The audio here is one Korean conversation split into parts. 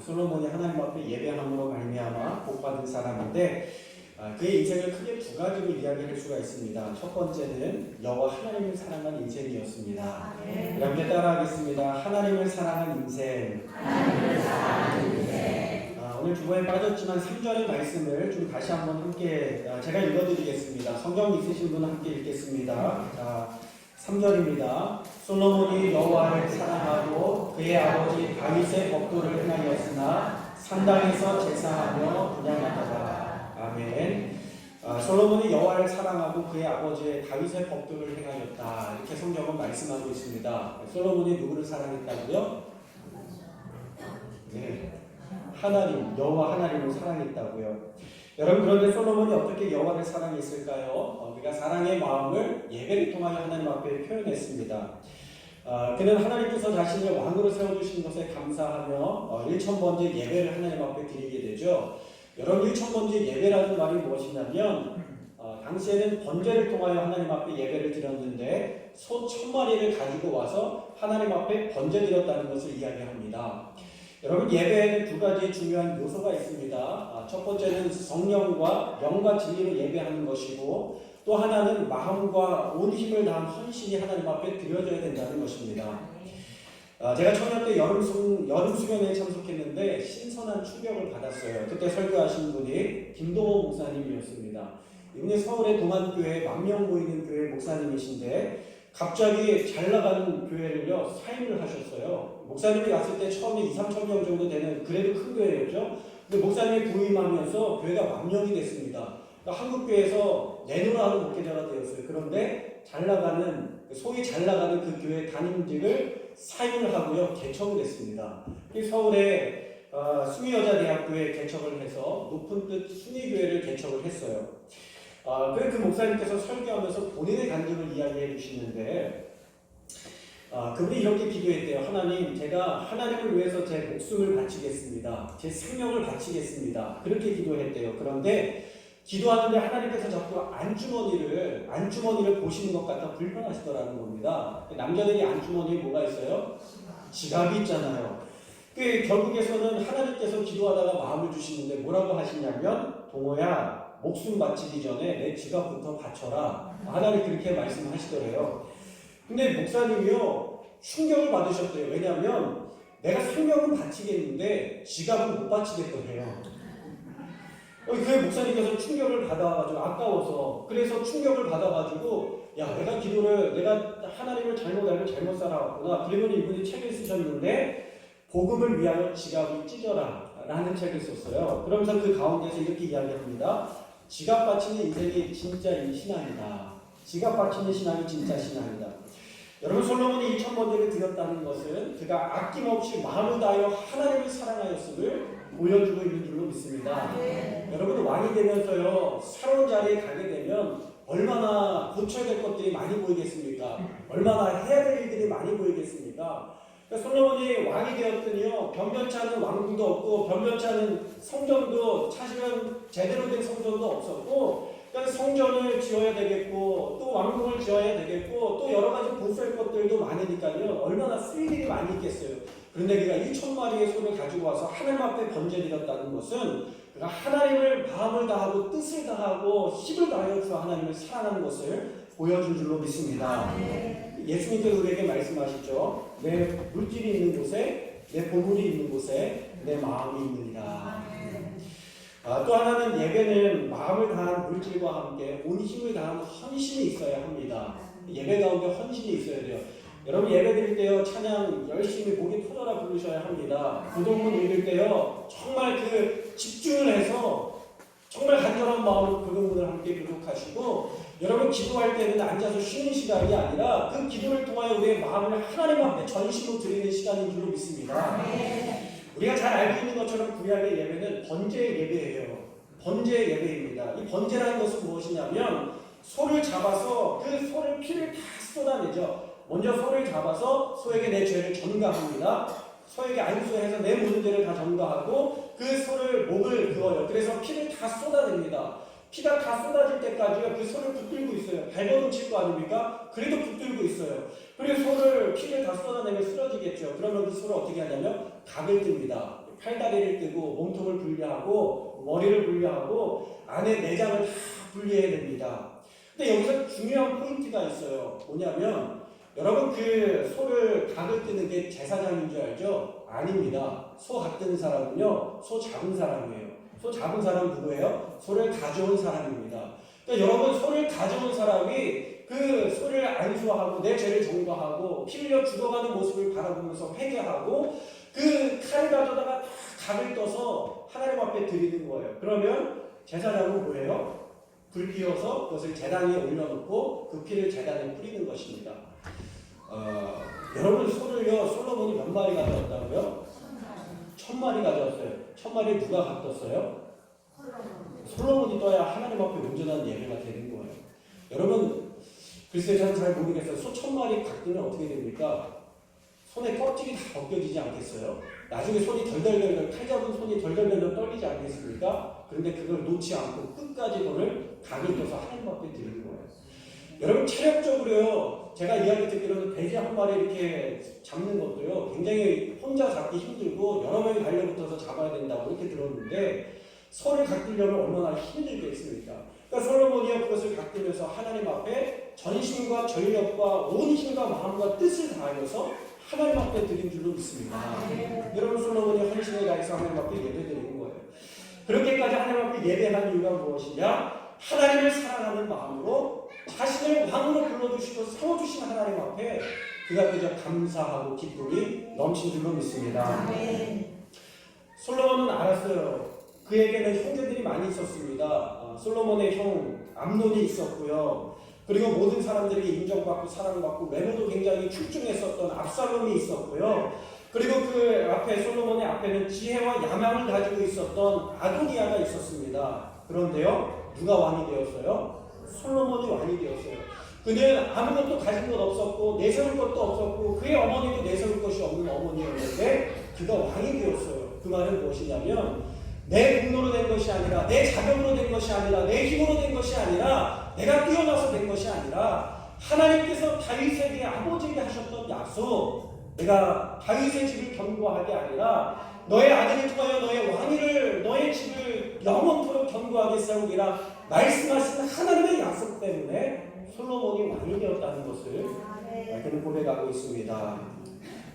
솔로몬이 하나님 앞에 예배함으로 말미암아 복받은 사람인데 그의 인생을 크게 두 가지로 이야기할 수가 있습니다. 첫 번째는 여호와 하나님을 사랑한 인생이었습니다. 그럼 함께 따라하겠습니다. 하나님을 사랑한 인생. 오늘 주보에 빠졌지만 3절의 말씀을 좀 다시 한번 함께 제가 읽어드리겠습니다. 성경 있으신 분은 함께 읽겠습니다. 자, 3절입니다. 솔로몬이 여호와를 사랑하고 그의 아버지 다윗의 법도를 행하였으나 산당에서 제사하며 분향하다가. 아멘. 솔로몬이 여호와를 사랑하고 그의 아버지의 다윗의 법도를 행하였다. 이렇게 성경은 말씀하고 있습니다. 솔로몬이 누구를 사랑했다고요? 네. 하나님, 여호와 하나님을 사랑했다고요. 여러분, 그런데 솔로몬이 어떻게 여호와를 사랑했을까요? 그가 사랑의 마음을 예배를 통하여 하나님 앞에 표현했습니다. 그는 하나님께서 자신을 왕으로 세워주신 것에 감사하며 1000번째 예배를 하나님 앞에 드리게 되죠. 여러분, 1000번째 예배라는 말이 무엇이냐면 당시에는 번제를 통하여 하나님 앞에 예배를 드렸는데 소 1000마리를 가지고 와서 하나님 앞에 번제 드렸다는 것을 이야기합니다. 여러분, 예배에는 두 가지 중요한 요소가 있습니다. 첫 번째는 성령과 영과 진리로 예배하는 것이고 또 하나는 마음과 온 힘을 다한 헌신이 하나님 앞에 드려져야 된다는 것입니다. 제가 청년 때 여름 수련회에 참석했는데 신선한 충격을 받았어요. 그때 설교하신 분이 김동호 목사님이었습니다. 이분이 서울의 동안교회 10,000명 모이는 교회 목사님이신데 갑자기 잘 나가는 교회를요 사임을 하셨어요. 목사님이 갔을 때 처음에 2,000~3,000명 정도 되는 그래도 큰 교회였죠. 근데 목사님이 부임하면서 교회가 10,000명이 됐습니다. 그러니까 한국교회에서 내노라 하는 목회자가 되었어요. 그런데 잘 나가는 소위 잘 나가는 그 교회 담임직을 사임을 하고요 개척을 했습니다. 서울의 수미여자대학교에 개척을 해서 높은 뜻 순위교회를 개척을 했어요. 그 목사님께서 설교하면서 본인의 간증을 이야기해 주시는데 그분이 이렇게 기도했대요. 하나님, 제가 하나님을 위해서 제 목숨을 바치겠습니다. 제 생명을 바치겠습니다. 그렇게 기도했대요. 그런데 기도하는데 하나님께서 자꾸 안주머니를 보시는 것 같아 불편하시더라는 겁니다. 남자들이 안주머니에 뭐가 있어요? 지갑이 있잖아요. 결국에서는 하나님께서 기도하다가 마음을 주시는데 뭐라고 하시냐면, 동호야, 목숨 바치기 전에 내 지갑부터 바쳐라. 하나님 그렇게 말씀하시더래요. 근데 목사님이요 충격을 받으셨대요. 왜냐하면 내가 생명은 바치겠는데 지갑은 못 바치겠더래요. 그 목사님께서 충격을 받아가지고 아까워서, 그래서 충격을 받아가지고 내가 하나님을 잘못 알고 잘못 살아왔구나. 그러면 이분이 책을 쓰셨는데 복음을 위하여 지갑을 찢어라 라는 책을 썼어요. 그러면서 그 가운데서 이렇게 이야기합니다. 지갑 바치는 인생이 진짜 이 신앙이다. 지갑 바치는 신앙이 진짜 신앙이다. 여러분, 솔로몬이 2,000번째를 드렸다는 것은 그가 아낌없이 마음을 다하여 하나님을 사랑하였음을 보여주고 있는 줄로 믿습니다. 여러분, 왕이 되면서요 새로운 자리에 가게 되면 얼마나 고쳐야 될 것들이 많이 보이겠습니까? 얼마나 해야 될 일들이 많이 보이겠습니까? 솔로몬이 왕이 되었더니요 변변치 않은 왕궁도 없고 변변치 않은 성전도, 사실은 제대로 된 성전도 없었고, 그러니까 성전을 지어야 되겠고 또 왕궁을 지어야 되겠고 또 여러 가지 보수할 것들도 많으니까요 얼마나 쓸 일이 많이 있겠어요. 그런데 그가 1,000마리의 소를 가지고 와서 하나님 앞에 번제드렸다는 것은 그가 하나님을 마음을 다하고 뜻을 다하고 힘을 다하여 주 하나님을 사랑하는 것을 보여준 줄로 믿습니다. 예수님께서 우리에게 말씀하시죠. 내 물질이 있는 곳에, 내 보물이 있는 곳에 내 마음이 있느니라. 또 하나는 예배는 마음을 다한 물질과 함께 온 힘을 다한 헌신이 있어야 합니다. 예배 가운데 헌신이 있어야 돼요. 여러분, 예배 드릴 때요 찬양 열심히 목이 터져라 부르셔야 합니다. 구독문 읽을 때요 정말 그 집중을 해서 정말 간절한 마음으로 구독문을 함께 교독하시고, 여러분 기도할 때는 앉아서 쉬는 시간이 아니라 그 기도를 통하여 우리의 마음을 하나님 앞에 전심으로 드리는 시간인 줄로 믿습니다. 우리가 잘 알고 있는 것처럼 구약의 예배는 번제 예배예요. 번제 예배입니다. 이 번제라는 것은 무엇이냐면 소를 잡아서 그 소를 피를 다 쏟아내죠. 먼저 소를 잡아서 소에게 내 죄를 전가합니다. 소에게 안수해서 내 모든 죄를 다 전가하고 그 소를 목을 그어요. 그래서 피를 다 쏟아냅니다. 피가 다 쏟아질 때까지요 그 소를 붙들고 있어요. 발버둥 칠 거 아닙니까? 그래도 붙들고 있어요. 그리고 피를 다 쏟아내면 쓰러지겠죠. 그러면 그 소를 어떻게 하냐면 각을 뜹니다. 팔다리를 뜨고 몸통을 분리하고 머리를 분리하고 안에 내장을 다 분리해야 됩니다. 근데 여기서 중요한 포인트가 있어요. 뭐냐면 여러분 그 소를 각을 뜨는 게 제사장인 줄 알죠? 아닙니다. 소 각 뜨는 사람은요, 소 잡은 사람이에요. 소 잡은 사람은 누구예요? 소를 가져온 사람입니다. 그러니까 여러분 소를 가져온 사람이 그 소를 안수하고 내 죄를 정거하고 피 흘려 죽어가는 모습을 바라보면서 회개하고 그 칼을 가져다가 다 각을 떠서 하나님 앞에 드리는 거예요. 그러면 제사장은 뭐예요? 불 피워서 그것을 제단에 올려놓고 그 피를 제단에 뿌리는 것입니다. 여러분 소를요 솔로몬이 몇 마리 가져왔다고요? 1000마리 가져왔어요. 1000마리 누가 갖뒀어요? 솔로몬이 떠야 하나님 앞에 온전한 예배가 되는 거예요. 여러분 글쎄 저는 잘 모르겠어요. 소 1000마리 갖두면 어떻게 됩니까? 손에 껍질이 다 벗겨지지 않겠어요? 나중에 손이 덜덜덜 칼 잡은 손이 덜덜덜 떨리지 않겠습니까? 그런데 그걸 놓지 않고 끝까지 그걸 각을 떠서 하나님 앞에 드리는 거예요. 여러분 체력적으로요 제가 이야기 듣기로는 돼지 한 마리 이렇게 잡는 것도요 굉장히 혼자 잡기 힘들고 여러 명이 달려붙어서 잡아야 된다고 이렇게 들었는데 소를 각들려면 얼마나 힘들겠습니까? 그러니까 솔로몬이요 그것을 각들면서 하나님 앞에 전심과 전력과 온 힘과 마음과 뜻을 다하여서 하나님 앞에 드린 줄로 믿습니다. 여러분 솔로몬이 헌신을 다해서 하나님 앞에 예배드리는 거예요. 그렇게까지 하나님 앞에 예배한 이유가 무엇이냐? 하나님을 사랑하는 마음으로 자신을 왕으로 불러주시고 세워주신 하나님 앞에 그가 그저 감사하고 기쁨이 넘친 줄로 믿습니다. 솔로몬은 알았어요. 그에게는 형제들이 많이 있었습니다. 솔로몬의 형 암논이 있었고요. 그리고 모든 사람들이 인정받고 사랑받고 외모도 굉장히 출중했었던 압살롬이 있었고요. 그리고 그 앞에 솔로몬의 앞에는 지혜와 야망을 가지고 있었던 아도니아가 있었습니다. 그런데요, 누가 왕이 되었어요? 솔로몬이 왕이 되었어요. 그는 아무것도 가진 것 없었고 내세울 것도 없었고 그의 어머니도 내세울 것이 없는 어머니였는데 그가 왕이 되었어요. 그 말은 무엇이냐면 내 공로로 된 것이 아니라 내 자격으로 된 것이 아니라 내 힘으로 된 것이 아니라 내가 뛰어나서 된 것이 아니라 하나님께서 다윗에게 아버지에게 하셨던 약속, 내가 다윗의 집을 견고하게 아니라 너의 아들을 통하여 너의 왕위를 너의 집을 영원토록 견고하게 세우리라 말씀하신 하나님의 약속 때문에 솔로몬이 왕이 되었다는 것을 그는 고백하고 있습니다.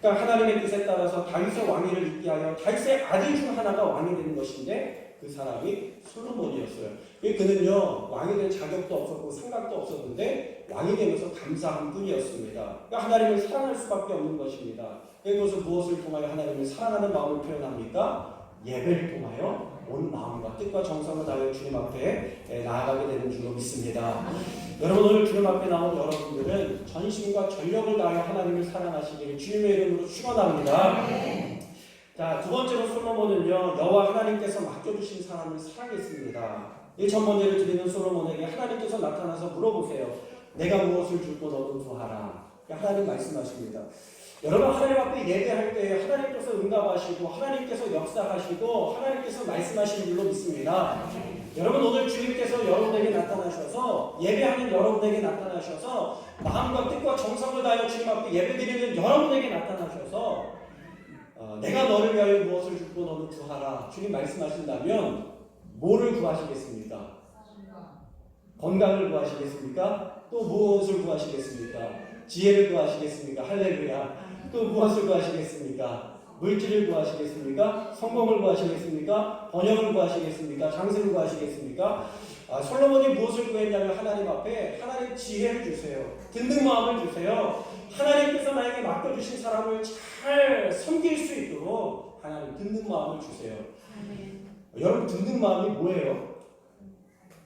그러니까 하나님의 뜻에 따라서 다윗의 왕위를 잇게 하여 다윗의 아들 중 하나가 왕이 되는 것인데 그 사람이 솔로몬이었어요. 그는요 왕이 될 자격도 없었고 생각도 없었는데 왕이 되면서 감사한 분이었습니다. 그러니까 하나님을 사랑할 수밖에 없는 것입니다. 그것을 무엇을 통하여 하나님을 사랑하는 마음을 표현합니까? 예배를 통하여 온 마음과 뜻과 정성을 다하여 주님 앞에 나아가게 되는 줄로 믿습니다. 여러분 오늘 주님 앞에 나온 여러분들은 전심과 전력을 다하여 하나님을 사랑하시기를 주님의 이름으로 축원합니다. 자, 두 번째로 솔로몬은요 여호와 하나님께서 맡겨주신 사람을 사랑했습니다. 1,000번째를 드리는 솔로몬에게 하나님께서 나타나서 물어보세요. 내가 무엇을 줄고 너도 구하라. 하나님 말씀하십니다. 여러분 하나님 앞에 예배할 때 하나님께서 응답하시고 하나님께서 역사하시고 하나님께서 말씀하시는 줄로 믿습니다. 여러분 오늘 주님께서 여러분에게 나타나셔서 예배하는 여러분에게 나타나셔서 마음과 뜻과 정성을 다하여 주님 앞에 예배드리는 여러분에게 나타나셔서 내가 너를 위하여 무엇을 주고 너는 구하라. 주님 말씀하신다면 뭐를 구하시겠습니까? 건강을 구하시겠습니까? 또 무엇을 구하시겠습니까? 지혜를 구하시겠습니까? 할렐루야. 또 무엇을 구하시겠습니까? 물질을 구하시겠습니까? 성공을 구하시겠습니까? 번영을 구하시겠습니까? 장세를 구하시겠습니까? 솔로몬이 무엇을 구했냐면 하나님 앞에 하나님 지혜를 주세요. 듣는 마음을 주세요. 하나님께서 나에게 맡겨주신 사람을 잘 섬길 수 있도록 하나님 듣는 마음을 주세요. 여러분 듣는 마음이 뭐예요?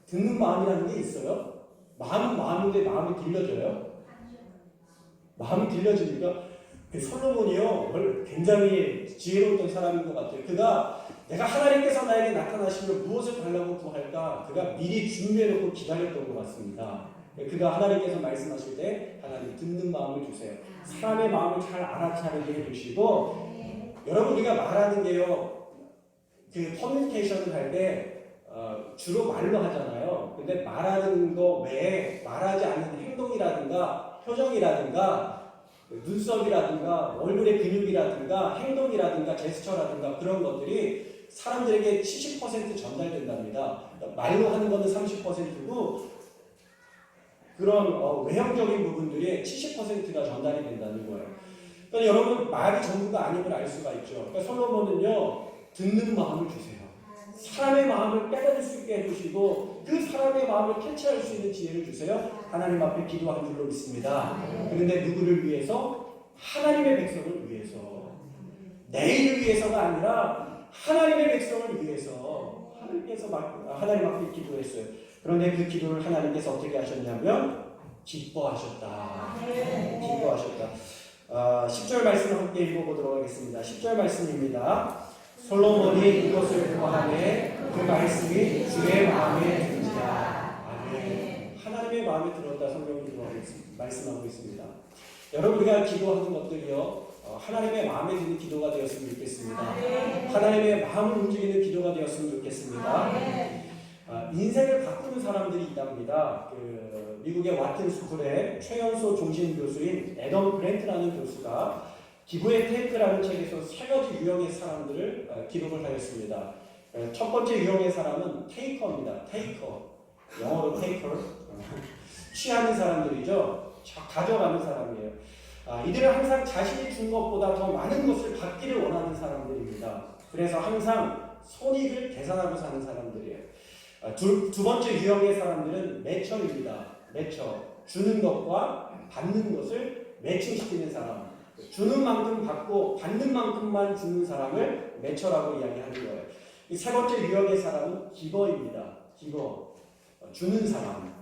듣는 마음이라는 게 있어요? 마음은 마음인데 마음이 들려져요? 마음이 들려지니까 그 솔로몬이요 굉장히 지혜로웠던 사람인 것 같아요. 그가 내가 하나님께서 나에게 나타나시면 무엇을 달라고 구할까 그가 미리 준비해놓고 기다렸던 것 같습니다. 그가 하나님께서 말씀하실 때 하나님 듣는 마음을 주세요. 사람의 마음을 잘 알아차리게 해주시고 여러분 우리가 말하는 게요 그 커뮤니케이션을 할 때 주로 말로 하잖아요. 근데 말하는 거 외에 말하지 않는 행동이라든가 표정이라든가 눈썹이라든가 얼굴의 근육이라든가 행동이라든가 제스처라든가 그런 것들이 사람들에게 70% 전달된답니다. 말로 하는 거는 30%고 그런 외형적인 부분들이 70%가 전달이 된다는 거예요. 그러니까 여러분 말이 전부가 아님을 알 수가 있죠. 그러니까 솔로몬은요 듣는 마음을 주세요. 사람의 마음을 깨달을 수 있게 해주시고 그 사람의 마음을 캐치할 수 있는 지혜를 주세요. 하나님 앞에 기도한 줄로 믿습니다. 그런데 누구를 위해서? 하나님의 백성을 위해서. 내일을 위해서가 아니라 하나님의 백성을 위해서 하나님 앞에 기도했어요. 그런데 그 기도를 하나님께서 어떻게 하셨냐면 기뻐하셨다. 기뻐하셨다. 10절 말씀을 함께 읽어보도록 하겠습니다. 10절 말씀입니다. 솔로몬이 이것을 보아하매 그 말씀이 주의 마음에 든지라. 아멘. 하나님의 마음에 들었다 성경이 말씀하고 있습니다. 여러분 우리가 기도하는 것들이요 하나님의 마음에 드는 기도가 되었으면 좋겠습니다. 하나님의 마음을 움직이는 기도가 되었으면 좋겠습니다. 인생을 바꾸는 사람들이 있답니다. 미국의 와튼 스쿨의 최연소 종신 교수인 애덤 그랜트라는 교수가 기부의 테이크라는 책에서 3가지 유형의 사람들을 기록을 하였습니다. 첫 번째 유형의 사람은 테이커입니다. 테이커. 영어로 테이커. 취하는 사람들이죠. 가져가는 사람이에요. 이들은 항상 자신이 준 것보다 더 많은 것을 받기를 원하는 사람들입니다. 그래서 항상 손익을 계산하고 사는 사람들이에요. 두 번째 유형의 사람들은 매처입니다. 매처. 주는 것과 받는 것을 매칭시키는 사람. 주는 만큼 받고 받는 만큼만 주는 사람을 매처라고 이야기하는 거예요. 이 세 번째 유형의 사람은 기버입니다. 기버. 주는 사람.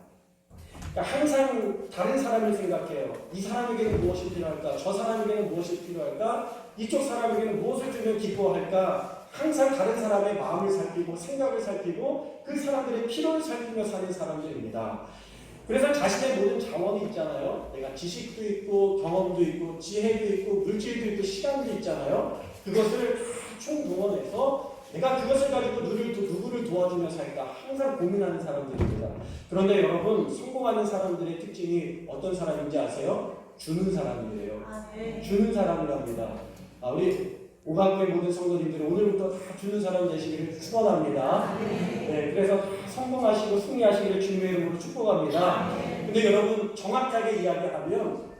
그러니까 항상 다른 사람을 생각해요. 이 사람에게는 무엇이 필요할까? 저 사람에게는 무엇이 필요할까? 이쪽 사람에게는 무엇을 주면 기뻐할까? 항상 다른 사람의 마음을 살피고 생각을 살피고 그 사람들의 필요를 살피며 사는 사람들입니다. 그래서 자신의 모든 자원이 있잖아요. 내가 지식도 있고 경험도 있고 지혜도 있고 물질도 있고 시간도 있잖아요. 그것을 총동원해서 내가 그것을 가지고 누구를 도와주며 살까 항상 고민하는 사람들입니다. 그런데 여러분 성공하는 사람들의 특징이 어떤 사람인지 아세요? 주는 사람이에요. 주는 사람이랍니다. 우리 오강교회 모든 성도님들은 오늘부터 다 주는 사람 되시기를 축원합니다. 네, 그래서 성공하시고 승리하시기를 주님의 이름으로 축복합니다. 근데 여러분 정확하게 이야기하면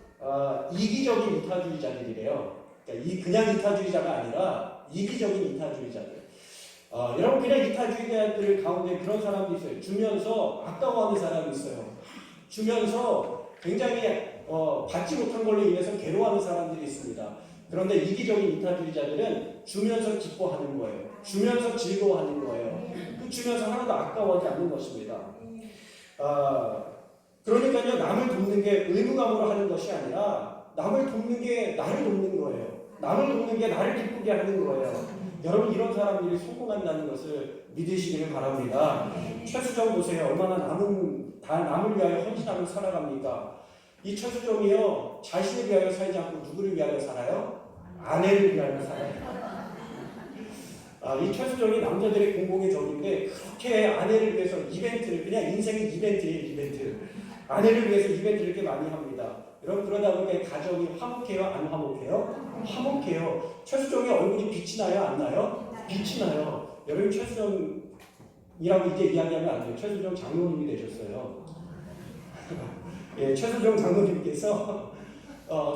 이기적인 이타주의자들이래요. 그러니까 그냥 이타주의자가 아니라 이기적인 이타주의자들. 여러분 그냥 이타주의자들 가운데 그런 사람도 있어요. 주면서 아까워하는 사람이 있어요. 주면서 굉장히 받지 못한 걸로 인해서 괴로워하는 사람들이 있습니다. 그런데 이기적인 이타주의자들은 주면서 기뻐하는 거예요. 주면서 즐거워하는 거예요. 그 주면서 하나도 아까워하지 않는 것입니다. 그러니까요 남을 돕는 게 의무감으로 하는 것이 아니라 남을 돕는 게 나를 돕는 거예요. 남을 돕는 게 나를 기쁘게 하는 거예요. 여러분 이런 사람들이 성공한다는 것을 믿으시기를 바랍니다. 최수정 보세요. 얼마나 남을 위하여 헌신하며 살아갑니까? 이 최수정이요 자신을 위하여 살지 않고 누구를 위하여 살아요? 아내를 위하여 살아요. 이 최수정이 남자들의 공공의 적인데 그렇게 아내를 위해서 이벤트를 그냥 인생의 이벤트예요. 이벤트. 아내를 위해서 이벤트를 이렇게 많이 합니다. 여러분 그러다 보니까 가정이 화목해요? 안 화목해요? 화목해요. 최수정의 얼굴이 빛이 나요? 안 나요? 빛이 나요. 여러분 최수정이라고 이제 이야기하면 안 돼요. 최수정 장로님이 되셨어요. 예, 최수정 장로님께서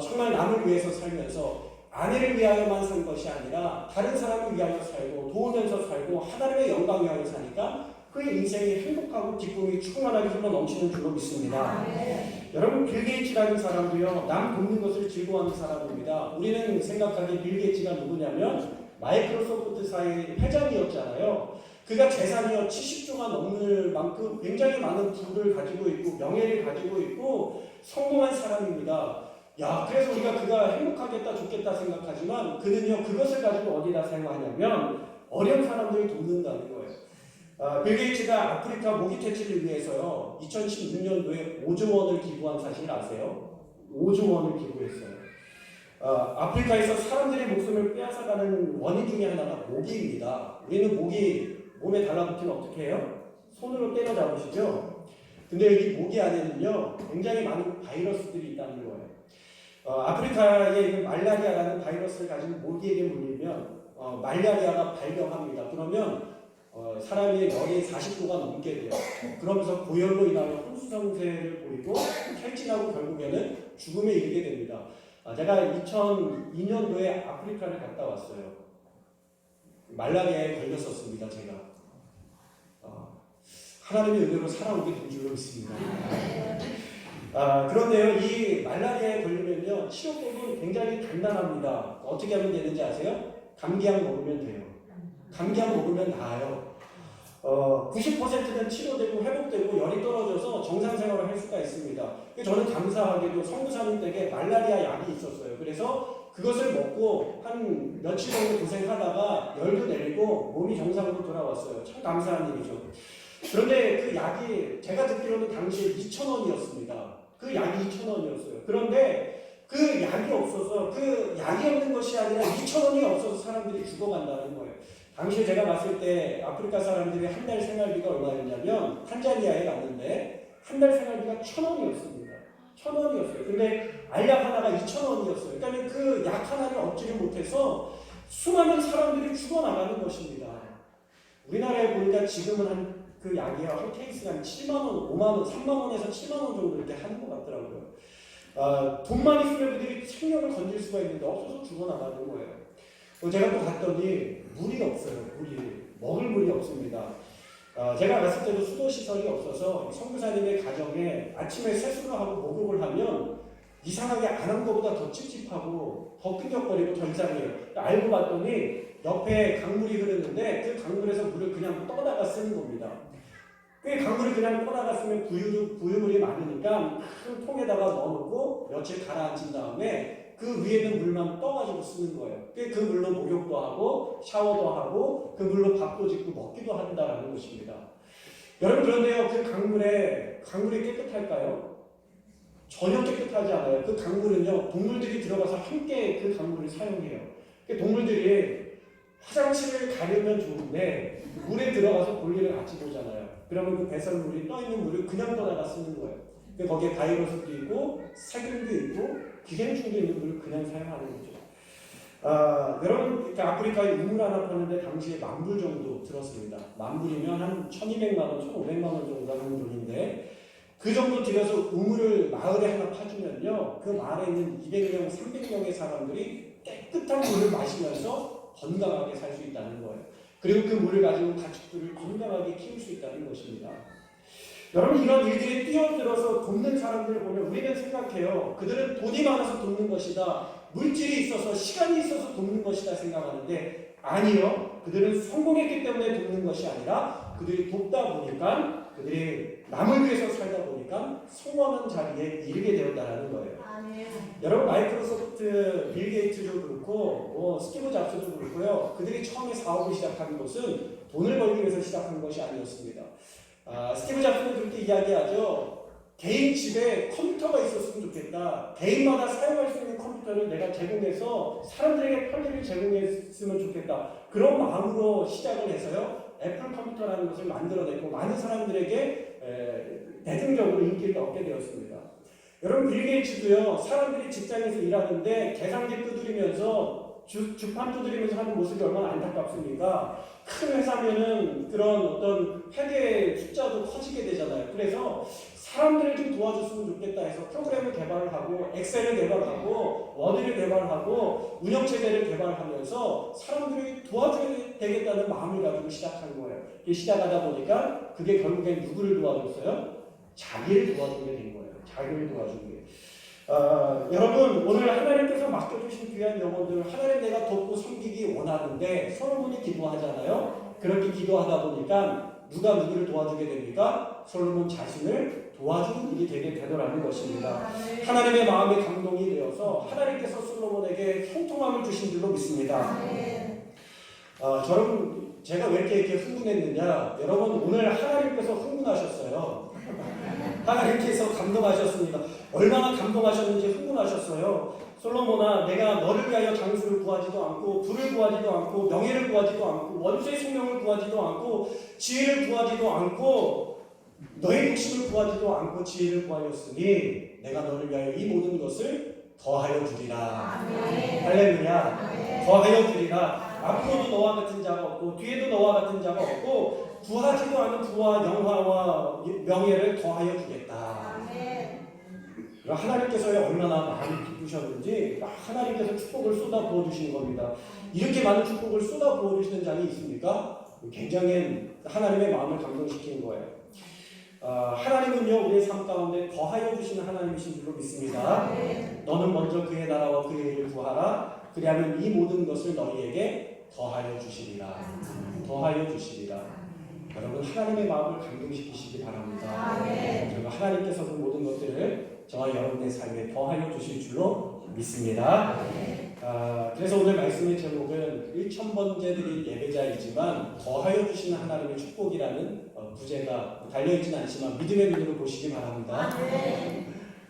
정말 남을 위해서 살면서 아내를 위하여만 산 것이 아니라 다른 사람을 위하여 살고 도우면서 살고 하나님의 영광 위하여 사니까 그의 인생이 행복하고 기쁨이 충만하게 흘러 넘치는 줄로 믿습니다. 여러분 빌 게이츠라는 사람도요 남 돕는 것을 즐거워하는 사람입니다. 우리는 생각하기에 빌 게이츠가 누구냐면 마이크로소프트사의 회장이었잖아요. 그가 재산이요 70조가 넘는 만큼 굉장히 많은 부를 가지고 있고 명예를 가지고 있고 성공한 사람입니다. 그래서 우리가 그가 행복하겠다 좋겠다 생각하지만 그는요 그것을 가지고 어디다 사용하냐면 어려운 사람들을 돕는다는 거예요. 빌 게이츠가 아프리카 모기 퇴치를 위해서요 2016년도에 5조 원을 기부한 사실 아세요? 5조 원을 기부했어요. 아프리카에서 사람들의 목숨을 빼앗아가는 원인 중에 하나가 모기입니다. 우리는 모기 몸에 달라붙으면 어떻게 해요? 손으로 때려잡으시죠? 근데 이 모기 안에는요 굉장히 많은 바이러스들이 있다는 거예요. 아프리카에 있는 말라리아라는 바이러스를 가진 모기에게 물리면 말라리아가 발병합니다. 그러면 사람의 열이 40도가 넘게 돼요. 그러면서 고열로 인하여 혼수상태를 보이고 탈진하고 결국에는 죽음에 이르게 됩니다. 제가 2002년도에 아프리카를 갔다 왔어요. 말라리아에 걸렸었습니다. 제가 하나님의 은혜로 살아오게 된 줄로 믿습니다. 그런데요, 이 말라리아에 걸리면요, 치료법은 굉장히 간단합니다. 어떻게 하면 되는지 아세요? 감기약 먹으면 돼요. 감기약 먹으면 나아요. 90%는 치료되고 회복되고 열이 떨어져서 정상생활을 할 수가 있습니다. 저는 감사하게도 성부사님 댁에 말라리아 약이 있었어요. 그래서 그것을 먹고 한 며칠 정도 고생하다가 열도 내리고 몸이 정상으로 돌아왔어요. 참 감사한 일이죠. 그런데 그 약이 제가 듣기로는 당시에 2,000원이었습니다. 그 약이 2,000원이었어요. 그런데 그 약이 없어서, 그 약이 없는 것이 아니라 2,000원이 없어서 사람들이 죽어간다는 거예요. 당시에 제가 봤을 때 아프리카 사람들이 한 달 생활비가 얼마였냐면, 탄자니아에 갔는데 한 달 생활비가 1,000원이었습니다. 1,000원이었어요. 근데 알약 하나가 2,000원이었어요. 그러니까 그 약 하나를 얻지를 못해서 수많은 사람들이 죽어나가는 것입니다. 우리나라에 보니까 지금은 그 약이 한 케이스가 한 7만원, 5만원, 3만원에서 7만원 정도 이렇게 하는 것 같더라고요. 돈만 있으면 그들이 생명을 건질 수가 있는데 없어서 죽어나가는 거예요. 제가 또 갔더니 물이 없어요. 먹을 물이 없습니다. 제가 갔을 때도 수도시설이 없어서 선교사님의 가정에 아침에 세수를 하고 목욕을 하면 이상하게 안 한 것보다 더 찝찝하고 더 끈적거리고 더 이상해요. 알고 봤더니 옆에 강물이 흐르는데 그 강물에서 물을 그냥 떠다가 쓰는 겁니다. 그 강물을 그냥 떠다가 쓰면 부유물이 많으니까 큰 통에다가 넣어놓고 며칠 가라앉힌 다음에 그 위에는 물만 떠가지고 쓰는 거예요. 그 물로 목욕도 하고 샤워도 하고 그 물로 밥도 짓고 먹기도 한다라는 것입니다. 여러분, 그런데요, 그 강물이 깨끗할까요? 전혀 깨끗하지 않아요. 그 강물은요, 동물들이 들어가서 함께 그 강물을 사용해요. 동물들이 화장실을 가려면 좋은데 물에 들어가서 볼일을 같이 보잖아요. 그러면 그 배설물이 떠있는 물을 그냥 떠다가 쓰는 거예요. 거기에 바이러스도 있고 세균도 있고 기생충도 있는 물을 그냥 사용하는 거죠. 여러분, 아프리카에 우물 하나 파는데 당시에 10,000불 정도 들었습니다. 10,000불이면 한 1,200만원, 1,500만원 정도 하는 돈인데 그 정도 들여서 우물을 마을에 하나 파주면요, 그 마을에 있는 200명, 300명의 사람들이 깨끗한 물을 마시면서 건강하게 살 수 있다는 거예요. 그리고 그 물을 가지고 가축들을 건강하게 키울 수 있다는 것입니다. 여러분, 이런 일들이 뛰어들어서 돕는 사람들을 보면 우리는 생각해요. 그들은 돈이 많아서 돕는 것이다, 물질이 있어서 시간이 있어서 돕는 것이다 생각하는데 아니요. 그들은 성공했기 때문에 돕는 것이 아니라 그들이 돕다 보니까, 그들이 남을 위해서 살다 보니까 성공하는 자리에 이르게 되었다는 거예요. 여러분, 마이크로소프트 빌 게이츠도 그렇고 스티브 잡스도 그렇고요. 그들이 처음에 사업을 시작한 것은 돈을 벌기 위해서 시작한 것이 아니었습니다. 스티브 잡스는 그렇게 이야기하죠. 개인 집에 컴퓨터가 있었으면 좋겠다. 개인마다 사용할 수 있는 컴퓨터를 내가 제공해서 사람들에게 편리를 제공했으면 좋겠다. 그런 마음으로 시작을 해서요, 애플 컴퓨터라는 것을 만들어냈고 많은 사람들에게 대중적으로 인기를 얻게 되었습니다. 여러분, 빌 게이츠도요, 사람들이 직장에서 일하는데 계산기 두드리면서 주판 두드리면서 하는 모습이 얼마나 안타깝습니까? 큰 회사면은 그런 어떤 회계 숫자도 커지게 되잖아요. 그래서 사람들을 좀 도와줬으면 좋겠다 해서 프로그램을 개발을 하고 엑셀을 개발하고 워드를 개발하고 운영체제를 개발하면서 사람들이 도와줘야 되겠다는 마음을 가지고 시작한 거예요. 시작하다 보니까 그게 결국엔 누구를 도와줬어요? 자기를 도와주게 된 거예요. 자기를 도와주게. 여러분, 오늘 하나님께서 맡겨주신 귀한 영혼들, 하나님 내가 돕고 섬기기 원하는데 솔로몬이 기도하잖아요. 그렇게 기도하다 보니까 누가 누구를 도와주게 됩니까? 솔로몬 자신을 도와주는 일이 되게 되더라는 것입니다. 하나님의 마음에 감동이 되어서 하나님께서 솔로몬에게 형통함을 주신 줄로 믿습니다. 여러분, 제가 왜 이렇게 흥분했느냐? 여러분, 오늘 하나님께서 흥분하셨어요. 하나님께서 감동하셨습니다. 얼마나 감동하셨는지 흥분하셨어요. 솔로몬아, 내가 너를 위하여 장수를 구하지도 않고 부를 구하지도 않고 명예를 구하지도 않고 원수의 생명을 구하지도 않고 지혜를 구하지도 않고 너의 욕심을 구하지도 않고 지혜를 구하였으니 내가 너를 위하여 이 모든 것을 더하여 주리라. 할렐루야. 더하여 주리라. 앞으로도 너와 같은 자가 없고 뒤에도 너와 같은 자가 없고 구하지도 않은 부와 영화와 명예를 더하여 주겠다. 하나님께서 얼마나 마음이 기쁘셨는지 하나님께서 축복을 쏟아 부어주시는 겁니다. 이렇게 많은 축복을 쏟아 부어주시는 장이 있습니까? 굉장히 하나님의 마음을 감동시키는 거예요. 하나님은요 우리의 삶 가운데 더하여 주시는 하나님이신 줄로 믿습니다. 너는 먼저 그의 나라와 그의 일을 구하라. 그리하면 이 모든 것을 너희에게 더하여 주시리라. 더하여 주시리라. 여러분 하나님의 마음을 감동시키시기 바랍니다. 그리고 하나님께서 그 모든 것들을 저와 여러분의 삶에 더하여 주실 줄로 믿습니다. 그래서 오늘 말씀의 제목은 1000번째 드릴 예배자이지만 더하여 주시는 하나님의 축복이라는 부제가 달려있지는 않지만 믿음의 눈으로 보시기 바랍니다.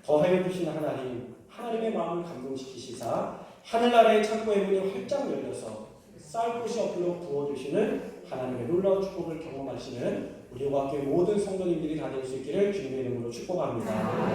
더하여 주시는 하나님, 하나님의 마음을 감동시키시사 하늘나라의 창고의 문이 활짝 열려서 쌀 곳이 없도록 부어주시는 하나님의 놀라운 축복을 경험하시는 우리와 교회 모든 성도님들이 다 될 수 있기를 주님의 이름으로 축복합니다.